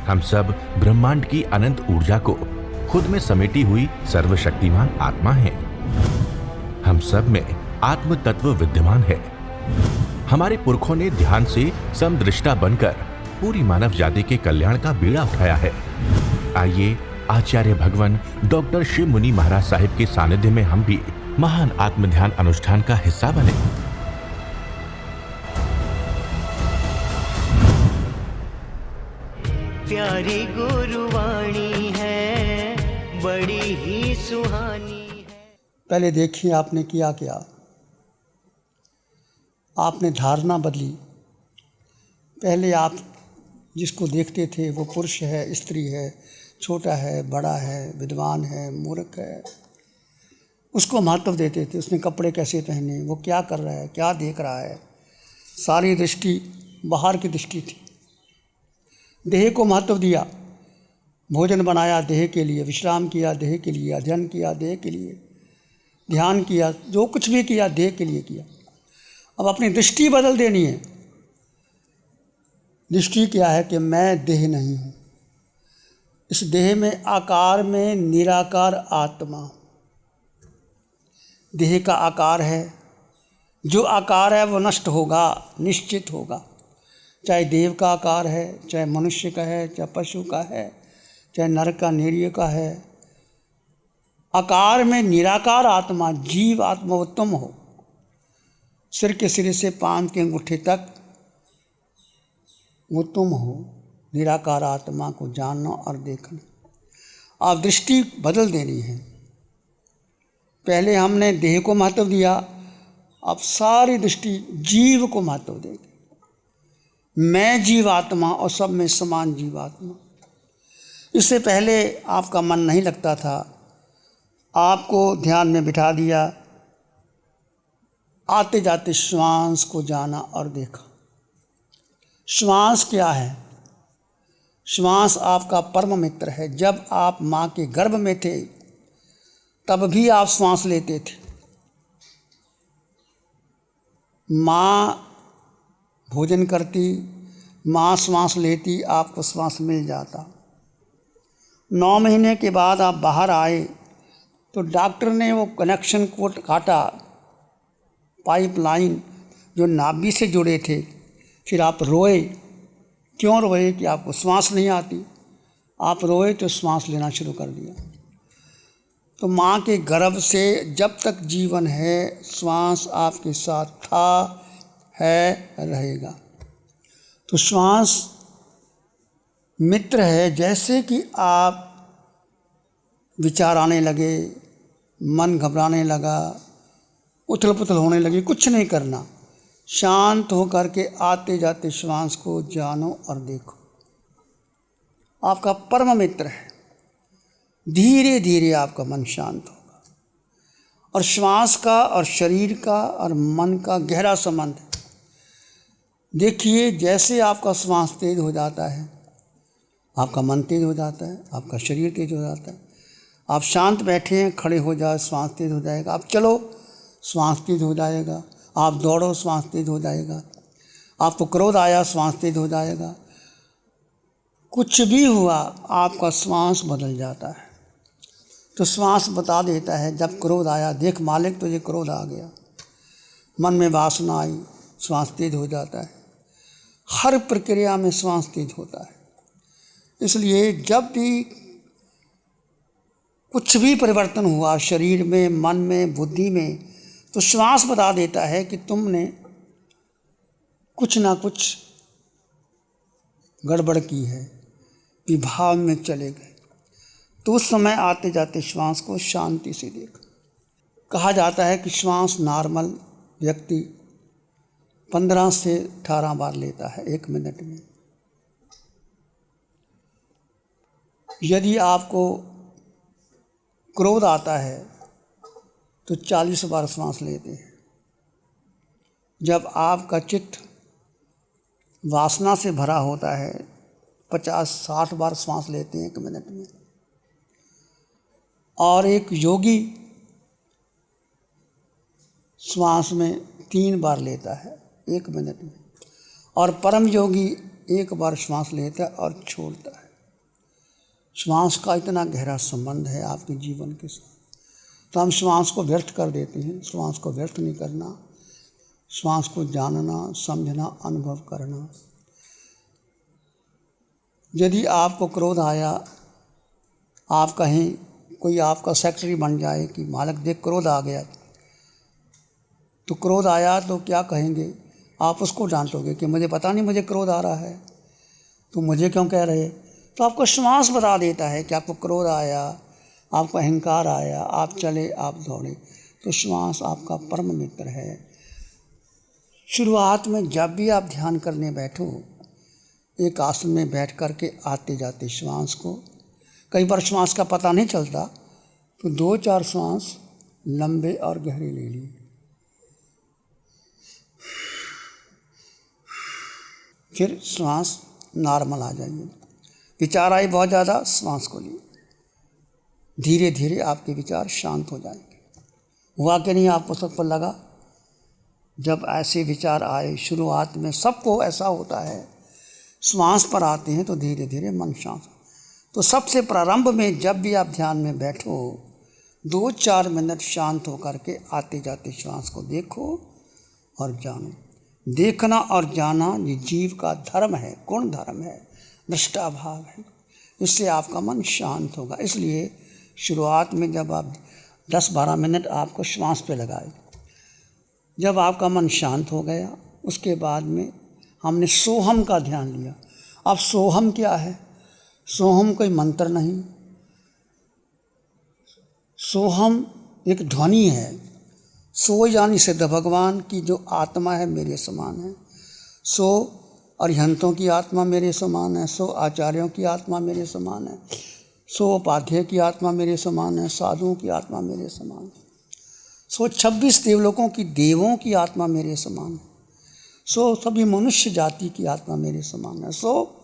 हम सब ब्रह्मांड की अनंत ऊर्जा को खुद में समेटी हुई सर्वशक्तिमान आत्मा हैं। हम सब में आत्म तत्व विद्यमान है। हमारे पुरखों ने ध्यान से समदृष्टा बनकर पूरी मानव जाति के कल्याण का बीड़ा उठाया है। आइए आचार्य भगवान डॉक्टर शिव मुनि महाराज साहिब के सानिध्य में हम भी महान आत्म ध्यान अनुष्ठान का हिस्सा बने। प्यारी गुरुवाणी है, बड़ी ही सुहानी है। पहले देखिए आपने किया क्या। आपने धारणा बदली। पहले आप जिसको देखते थे वो पुरुष है, स्त्री है, छोटा है, बड़ा है, विद्वान है, मूर्ख है, उसको महत्व देते थे। उसने कपड़े कैसे पहने, वो क्या कर रहा है, क्या देख रहा है, सारी दृष्टि बाहर की दृष्टि थी। देह को महत्व दिया। भोजन बनाया देह के लिए, विश्राम किया देह के लिए, अध्ययन किया देह के लिए, ध्यान किया, जो कुछ भी किया देह के लिए किया। अब अपनी दृष्टि बदल देनी है। दृष्टि क्या है कि मैं देह नहीं हूँ। इस देह में आकार में निराकार आत्मा। देह का आकार है, जो आकार है वो नष्ट होगा, निश्चित होगा। चाहे देव का आकार है, चाहे मनुष्य का है, चाहे पशु का है, चाहे नर का, निरीय का है। आकार में निराकार आत्मा, जीव आत्मा उत्तम हो। सिर के सिरे से पांव के अंगूठे तक वो तुम हो। निराकार आत्मा को जानना और देखना। आप दृष्टि बदल देनी है। पहले हमने देह को महत्व दिया, अब सारी दृष्टि जीव को महत्व देगी। मैं जीवात्मा और सब में समान जीवात्मा। इससे पहले आपका मन नहीं लगता था, आपको ध्यान में बिठा दिया। आते जाते श्वास को जाना और देखा। श्वास क्या है? श्वास आपका परम मित्र है। जब आप माँ के गर्भ में थे तब भी आप श्वास लेते थे। माँ भोजन करती, माँ श्वास लेती, आपको श्वास मिल जाता। 9 महीने के बाद आप बाहर आए तो डॉक्टर ने वो कनेक्शन को काटा, पाइपलाइन जो नाभि से जुड़े थे। फिर आप रोए। क्यों रोए? कि आपको श्वास नहीं आती। आप रोए तो श्वास लेना शुरू कर दिया। तो माँ के गर्भ से जब तक जीवन है, श्वास आपके साथ था, है, रहेगा। तो श्वास मित्र है। जैसे कि आप विचार आने लगे, मन घबराने लगा, उथल पुथल होने लगी, कुछ नहीं करना। शांत होकर के आते जाते श्वास को जानो और देखो। आपका परम मित्र है। धीरे धीरे आपका मन शांत होगा। और श्वास का और शरीर का और मन का गहरा संबंध है। देखिए, जैसे आपका श्वास तेज हो जाता है, आपका मन तेज हो जाता है, आपका शरीर तेज हो जाता है। आप शांत बैठे हैं, खड़े हो जाए, श्वास तेज हो जाएगा। आप चलो, श्वास तेज हो जाएगा। आप दौड़ो, श्वास तेज हो जाएगा। आपको क्रोध आया, श्वास तेज हो जाएगा। कुछ भी हुआ, आपका श्वास बदल जाता है। तो श्वास बता देता है, जब क्रोध आया, देख मालिक तुझे क्रोध आ गया। मन में वासना आई, श्वास तेज हो जाता है। हर प्रक्रिया में श्वास तेज होता है। इसलिए जब भी कुछ भी परिवर्तन हुआ शरीर में, मन में, बुद्धि में, तो श्वास बता देता है कि तुमने कुछ ना कुछ गड़बड़ की है, विभाव में चले गए। तो उस समय आते जाते श्वास को शांति से देखो। कहा जाता है कि श्वास नॉर्मल व्यक्ति 15 से 18 बार लेता है 1 मिनट में। यदि आपको क्रोध आता है तो 40 बार श्वास लेते हैं। जब आपका चित्त वासना से भरा होता है 50-60 बार श्वास लेते हैं 1 मिनट में। और एक योगी श्वास में 3 बार लेता है 1 मिनट में। और परम योगी 1 बार श्वास लेता है और छोड़ता है। श्वास का इतना गहरा संबंध है आपके जीवन के साथ, तो हम श्वास को व्यर्थ कर देते हैं। श्वास को व्यर्थ नहीं करना, श्वास को जानना, समझना, अनुभव करना। यदि आपको क्रोध आया, आप कहें, कोई आपका सेक्रेटरी बन जाए कि मालिक देख क्रोध आ गया, तो क्रोध आया तो क्या कहेंगे? आप उसको डांटोगे कि मुझे पता नहीं मुझे क्रोध आ रहा है, तो मुझे क्यों कह रहे? तो आपको श्वास बता देता है कि आपको क्रोध आया, आपको अहंकार आया, आप चले, आप दौड़े। तो श्वास आपका परम मित्र है। शुरुआत में जब भी आप ध्यान करने बैठो, एक आसन में बैठ कर के आते जाते श्वास को, कई बार श्वास का पता नहीं चलता, तो 2-4 श्वास लंबे और गहरे ले लिए, फिर श्वास नॉर्मल आ जाइए। विचार आए बहुत ज़्यादा, श्वास को लिए, धीरे धीरे आपके विचार शांत हो जाएंगे। हुआ कि नहीं आपको सब पर लगा? जब ऐसे विचार आए, शुरुआत में सबको ऐसा होता है, श्वास पर आते हैं तो धीरे धीरे मन शांत। तो सबसे प्रारंभ में जब भी आप ध्यान में बैठो, 2-4 मिनट शांत होकर के आते जाते श्वास को देखो और जानो। देखना और जाना ये जीव का धर्म है, गुण धर्म है, दृष्टा भाव है। इससे आपका मन शांत होगा। इसलिए शुरुआत में जब आप 10-12 मिनट आपको श्वास पे लगाए, जब आपका मन शांत हो गया, उसके बाद में हमने सोहम का ध्यान लिया। अब सोहम क्या है? सोहम कोई मंत्र नहीं, सोहम एक ध्वनि है। सो यानी सिद्ध भगवान की जो आत्मा है मेरे समान है, सो अरिहंतों की आत्मा मेरे समान है, सो आचार्यों की आत्मा मेरे समान है, सो उपाध्याय की आत्मा मेरे समान है, साधुओं की आत्मा मेरे समान है, सो 26 देवलोकों की देवों की आत्मा मेरे समान है, सो सभी मनुष्य जाति की आत्मा मेरे समान है, सो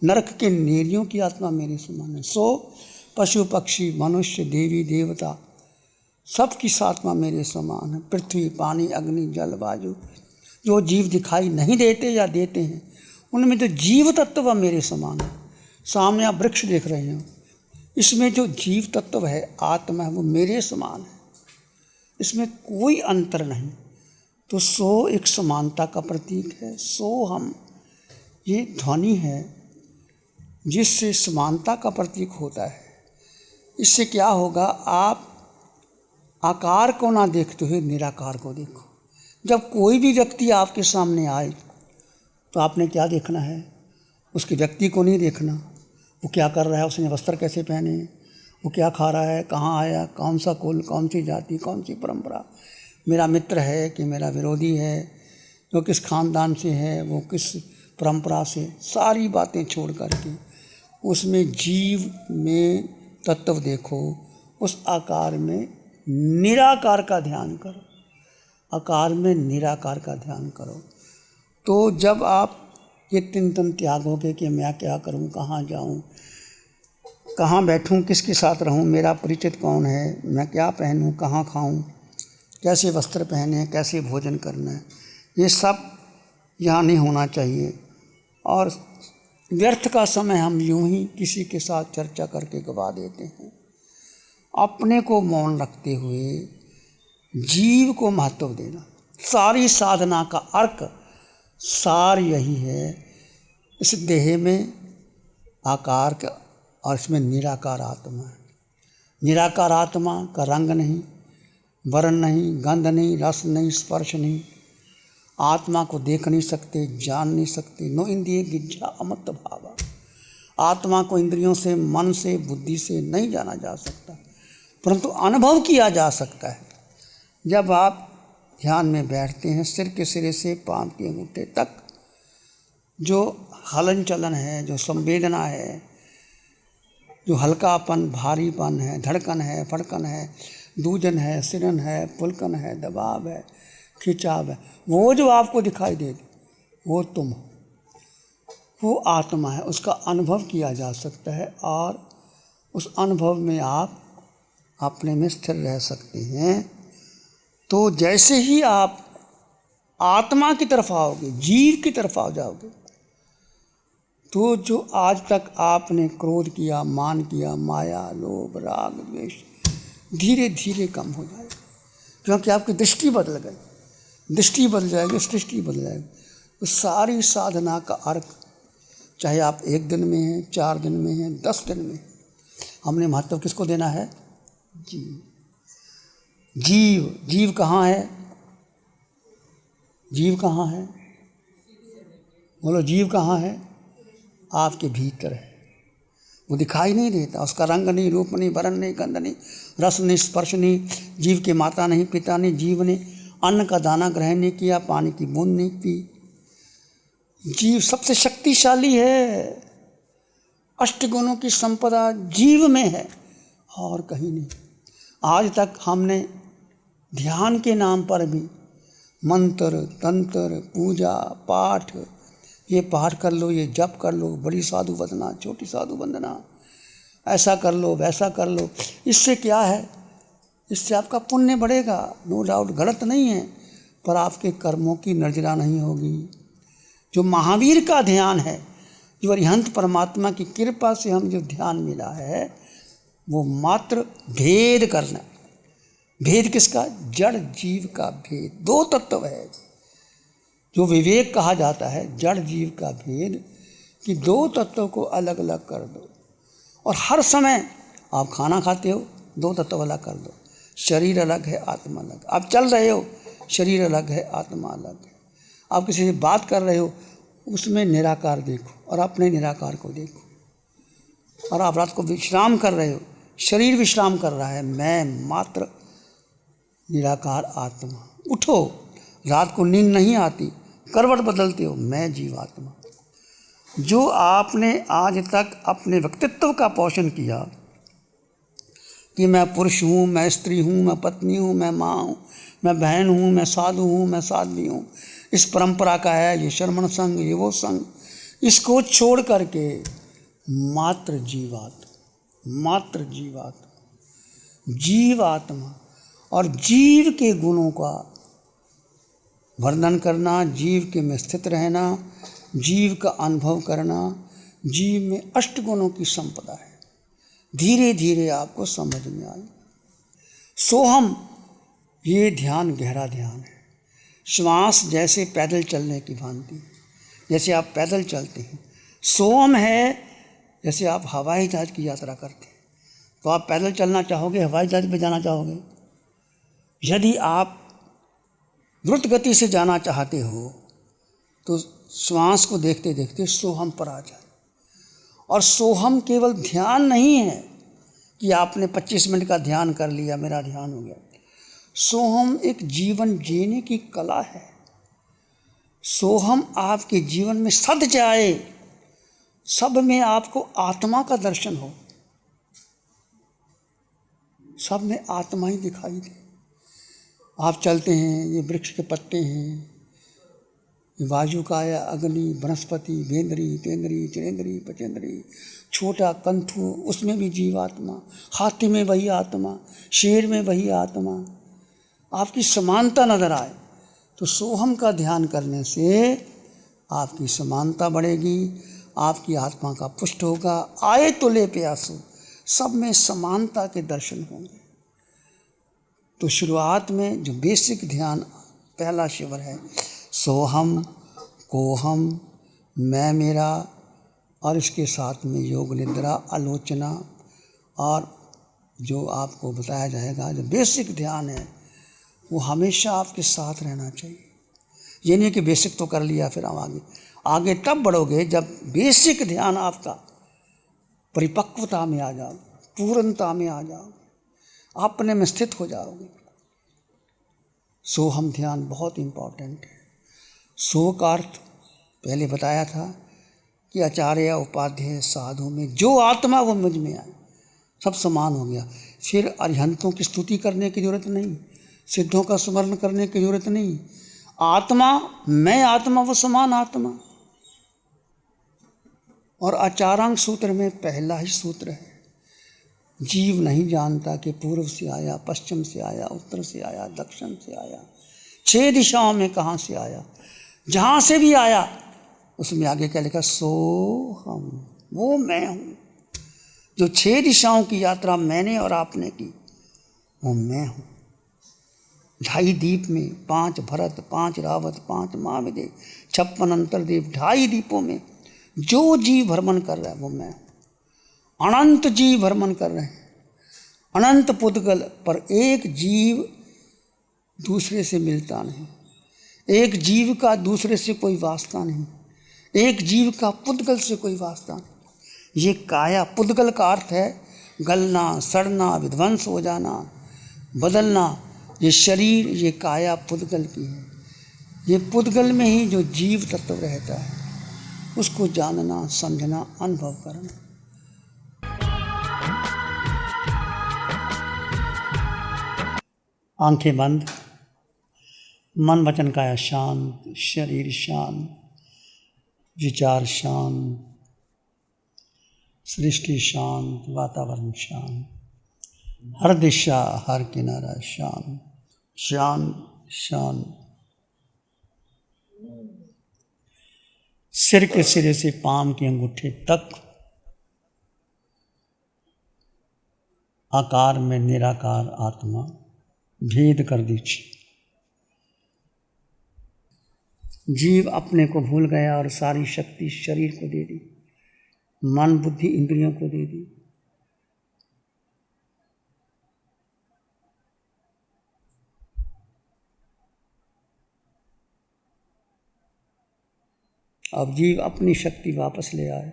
नरक के नेरियों की आत्मा मेरे समान है, सो पशु पक्षी मनुष्य देवी देवता सबकी आत्मा मेरे समान है। पृथ्वी पानी अग्नि जल वायु जो जीव दिखाई नहीं देते या देते हैं, उनमें जो जीव तत्व मेरे समान है। सामने आप वृक्ष देख रहे हैं, इसमें जो जीव तत्व है, आत्मा है, वो मेरे समान है, इसमें कोई अंतर नहीं। तो सो एक समानता का प्रतीक है। सो हम ये ध्वनि है जिससे समानता का प्रतीक होता है। इससे क्या होगा? आप आकार को ना देखते हुए निराकार को देखो। जब कोई भी व्यक्ति आपके सामने आए तो आपने क्या देखना है? उसके व्यक्ति को नहीं देखना, वो क्या कर रहा है, उसने वस्त्र कैसे पहने, वो क्या खा रहा है, कहाँ आया, कौन सा कुल, कौन सी जाति, कौन सी परंपरा, मेरा मित्र है कि मेरा विरोधी है, वो किस खानदान से है, वो किस परंपरा से, सारी बातें छोड़ करके उसमें जीव में तत्व देखो। उस आकार में निराकार का ध्यान करो, आकार में निराकार का ध्यान करो। तो जब आप ये चिंतन त्यागोगे कि मैं क्या करूं, कहाँ जाऊं, कहाँ बैठूं, किसके साथ रहूं, मेरा परिचित कौन है, मैं क्या पहनूं, कहाँ खाऊं, कैसे वस्त्र पहने, कैसे भोजन करना है, ये सब यहाँ नहीं होना चाहिए। और व्यर्थ का समय हम यूं ही किसी के साथ चर्चा करके गवा देते हैं। अपने को मौन रखते हुए जीव को महत्व देना, सारी साधना का अर्थ सार यही है। इस देह में आकार का और इसमें निराकार आत्मा है। निराकार आत्मा का रंग नहीं, वर्ण नहीं, गंध नहीं, रस नहीं, स्पर्श नहीं, आत्मा को देख नहीं सकते, जान नहीं सकते। नो इंद्रिय गिज्झा अमत भावा, आत्मा को इंद्रियों से, मन से, बुद्धि से नहीं जाना जा सकता, परंतु अनुभव किया जा सकता है। जब आप ध्यान में बैठते हैं, सिर के सिरे से पांव के अंगूठे तक जो हलन चलन है, जो संवेदना है, जो हल्कापन, भारीपन है, धड़कन है, फड़कन है, दूजन है, सिरन है, पुलकन है, दबाव है, खिंचाव है, वो जो आपको दिखाई देगी वो तुम हो, वो आत्मा है। उसका अनुभव किया जा सकता है और उस अनुभव में आप अपने में स्थिर रह सकते हैं। तो जैसे ही आप आत्मा की तरफ आओगे, जीव की तरफ आ जाओगे, तो जो आज तक आपने क्रोध किया, मान किया, माया, लोभ, राग, द्वेष, धीरे धीरे कम हो जाएगा, क्योंकि आपकी दृष्टि बदल गई। दृष्टि बदल जाएगी, सृष्टि बदल जाएगी। तो सारी साधना का अर्थ, चाहे आप 1 दिन में हैं, 4 दिन में हैं, 10 दिन में हैं, हमने महत्व किसको देना है? जीव। जीव कहाँ है? जीव कहाँ है? बोलो, जीव कहाँ है? आपके भीतर है। वो दिखाई नहीं देता, उसका रंग नहीं, रूप नहीं, वर्ण नहीं, गंध नहीं, रस नहीं, स्पर्श नहीं। जीव के माता नहीं, पिता नहीं। जीव ने अन्न का दाना ग्रहण नहीं किया, पानी की बूंद नहीं पी। जीव सबसे शक्तिशाली है। अष्टगुणों की संपदा जीव में है और कहीं नहीं। आज तक हमने ध्यान के नाम पर भी मंत्र, तंत्र, पूजा, पाठ, ये पाठ कर लो, ये जप कर लो, बड़ी साधु वंदना, छोटी साधु वंदना, ऐसा कर लो, वैसा कर लो। इससे क्या है? इससे आपका पुण्य बढ़ेगा, नो डाउट, गलत नहीं है, पर आपके कर्मों की नजरा नहीं होगी। जो महावीर का ध्यान है, जो अरिहंत परमात्मा की कृपा से हम जो ध्यान मिला है, वो मात्र भेद करना। भेद किसका? जड़ जीव का भेद। 2 तत्व है जो विवेक कहा जाता है, जड़ जीव का भेद, कि 2 तत्वों को अलग अलग कर दो। और हर समय आप खाना खाते हो, 2 तत्व अलग कर दो। शरीर अलग है, आत्मा अलग। आप चल रहे हो, शरीर अलग है, आत्मा अलग है। आप किसी से बात कर रहे हो, उसमें निराकार देखो और अपने निराकार को देखो। और आप रात को विश्राम कर रहे हो, शरीर विश्राम कर रहा है, मैं मात्र निराकार आत्मा। उठो, रात को नींद नहीं आती, करवट बदलते हो, मैं जीवात्मा। जो आपने आज तक अपने व्यक्तित्व का पोषण किया कि मैं पुरुष हूँ, मैं स्त्री हूँ, मैं पत्नी हूँ, मैं माँ हूँ, मैं बहन हूँ, मैं साधु हूँ, मैं साध्वी हूँ, इस परंपरा का है, ये श्रमण संघ, ये वो संघ, इसको छोड़ करके मात्र जीवात्मा, मात्र जीवात्मा, जीवात्मा। और जीव के गुणों का वर्णन करना, जीव के में स्थित रहना, जीव का अनुभव करना। जीव में 8 गुणों की संपदा है। धीरे धीरे आपको समझ में आई। सोहम, ये ध्यान गहरा ध्यान है। श्वास जैसे पैदल चलने की भांति, जैसे आप पैदल चलते हैं। सोहम है जैसे आप हवाई जहाज की यात्रा करते हैं। तो आप पैदल चलना चाहोगे, हवाई जहाज में जाना चाहोगे? यदि आप द्रुत गति से जाना चाहते हो तो श्वास को देखते देखते सोहम पर आ जाए। और सोहम केवल ध्यान नहीं है कि आपने 25 मिनट का ध्यान कर लिया, मेरा ध्यान हो गया। सोहम एक जीवन जीने की कला है। सोहम आपके जीवन में सद जाए, सब में आपको आत्मा का दर्शन हो, सब में आत्मा ही दिखाई दे। आप चलते हैं, ये वृक्ष के पत्ते हैं, वायुकाया, अग्नि, वनस्पति, भेंद्री, तेंद्री, चिरेंद्री, पचेंद्री, छोटा कंथु, उसमें भी जीवात्मा, हाथी में वही आत्मा, शेर में वही आत्मा, आपकी समानता नजर आए। तो सोहम का ध्यान करने से आपकी समानता बढ़ेगी, आपकी आत्मा का पुष्ट होगा। आए तो ले प्यासो, सब में समानता के दर्शन होंगे। तो शुरुआत में जो बेसिक ध्यान, पहला शिविर है सोहम, कोहम, मैं मेरा, और इसके साथ में योग निद्रा, आलोचना, और जो आपको बताया जाएगा जो बेसिक ध्यान है वो हमेशा आपके साथ रहना चाहिए। ये नहीं कि बेसिक तो कर लिया फिर हम आगे तब बढ़ोगे जब बेसिक ध्यान आपका परिपक्वता में आ जाओगे, पूर्णता में आ जाओगे, अपने में स्थित हो जाओगे। सोहम ध्यान बहुत इम्पॉर्टेंट है। सो का अर्थ पहले बताया था कि आचार्य उपाध्याय साधु में जो आत्मा वो मुझ में आए, सब समान हो गया। फिर अरिहंतों की स्तुति करने की जरूरत नहीं, सिद्धों का स्मरण करने की जरूरत नहीं। आत्मा, मैं आत्मा, वो समान आत्मा। और आचारांग सूत्र में पहला ही सूत्र है, जीव नहीं जानता कि पूर्व से आया, पश्चिम से आया, उत्तर से आया, दक्षिण से आया, 6 दिशाओं में कहाँ से आया। जहाँ से भी आया उसमें आगे क्या लिखा, सो हम, वो मैं हूँ। जो 6 दिशाओं की यात्रा मैंने और आपने की, वो मैं हूँ। 2.5 दीप में 5 भरत, 5 रावत, 5 महाविदेव, 56 अंतरदेव, 2.5 दीपों में जो जीव भ्रमण कर रहा है वो मैं हूँ। अनंत जीव भ्रमण कर रहे हैं, अनंत पुद्गल, पर एक जीव दूसरे से मिलता नहीं, एक जीव का दूसरे से कोई वास्ता नहीं, एक जीव का पुद्गल से कोई वास्ता नहीं। ये काया, पुद्गल का अर्थ है गलना, सड़ना, विध्वंस हो जाना, बदलना। ये शरीर, ये काया पुद्गल की है। ये पुद्गल में ही जो जीव तत्व रहता है उसको जानना, समझना, अनुभव करना। आंखें बंद, मन वचन काया शांत, शरीर शांत, विचार शांत, सृष्टि शांत, वातावरण शांत, हर दिशा, हर किनारा शांत, शांत शांत। सिर के सिरे से पांव की अंगूठे तक आकार में निराकार आत्मा भेद कर दीजिए। जीव अपने को भूल गया और सारी शक्ति शरीर को दे दी, मन बुद्धि इंद्रियों को दे दी। अब जीव अपनी शक्ति वापस ले आए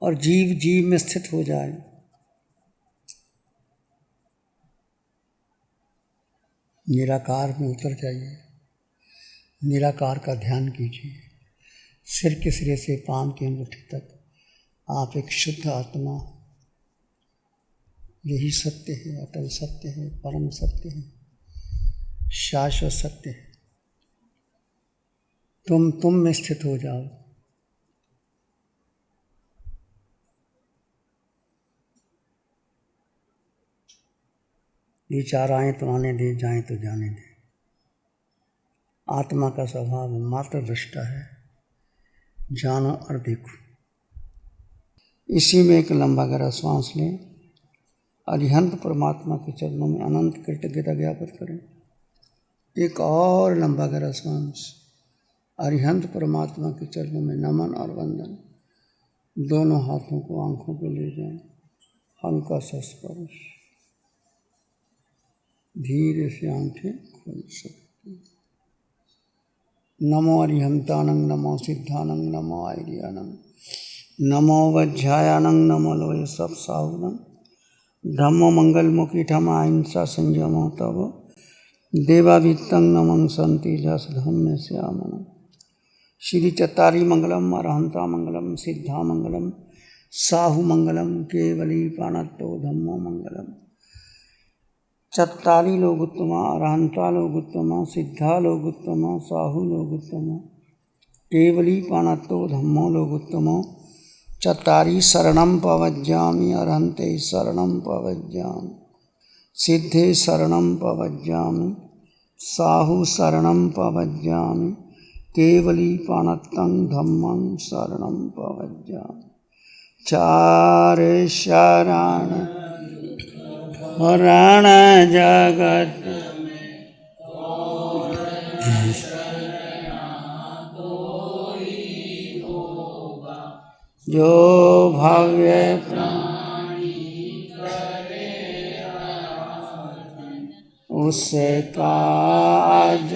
और जीव जीव में स्थित हो जाए। निराकार में उतर जाइए, निराकार का ध्यान कीजिए। सिर के सिरे से पांव की अंगूठी तक आप एक शुद्ध आत्मा, यही सत्य है, अटल सत्य है, परम सत्य है, शाश्वत सत्य है। तुम में स्थित हो जाओ। विचार आए तो आने दे, जाए तो जाने दे। आत्मा का स्वभाव मात्र दृष्टा है, जानो और देखो। इसी में एक लंबा गहरा श्वास लें। अरिहंत परमात्मा के चरणों में अनंत कृतज्ञता ज्ञापित करें। एक और लंबा गहरा श्वास। अरिहंत परमात्मा के चरणों में नमन और वंदन। दोनों हाथों को आंखों पे ले जाएं, हल्का सा स्पर्श। धीरे से आंखें खोल सकते। नमो अरिहंतानंग, नमो सिद्धानंग, नमो आर्यानंग, नमो वज्रायानंग, नमो लोय सब साहुनंग, धम्मो मंगलमुखी ठमा अहिंसा संयमो तव, देवावित्तं नमं संति जस धम्म श्यामनं। श्री चत्तारी मंगलम, अरहंता मंगलम, सिद्धा मंगलम, साहु मंगलम, केवली पाणत्तो धम्मो मंगलम। चत्तारी लोग उत्तमा, अरहंता लोग उत्तमा, सिद्धा लोग उत्तमा, साहु लोग उत्तमा, केवली पाणत्तो धम्मो लोग उत्तमो। चत्तारी शरणं पवज्जामि, अरहंते शरणं पवज्जामि, सिद्धे शरणं पवज्जामि, साहु शरणं पवज्जामि, केवली पाणत्तं धम्मं शरणं पवज्जामि। चार शरण रण जगत जो भव्य उसका आज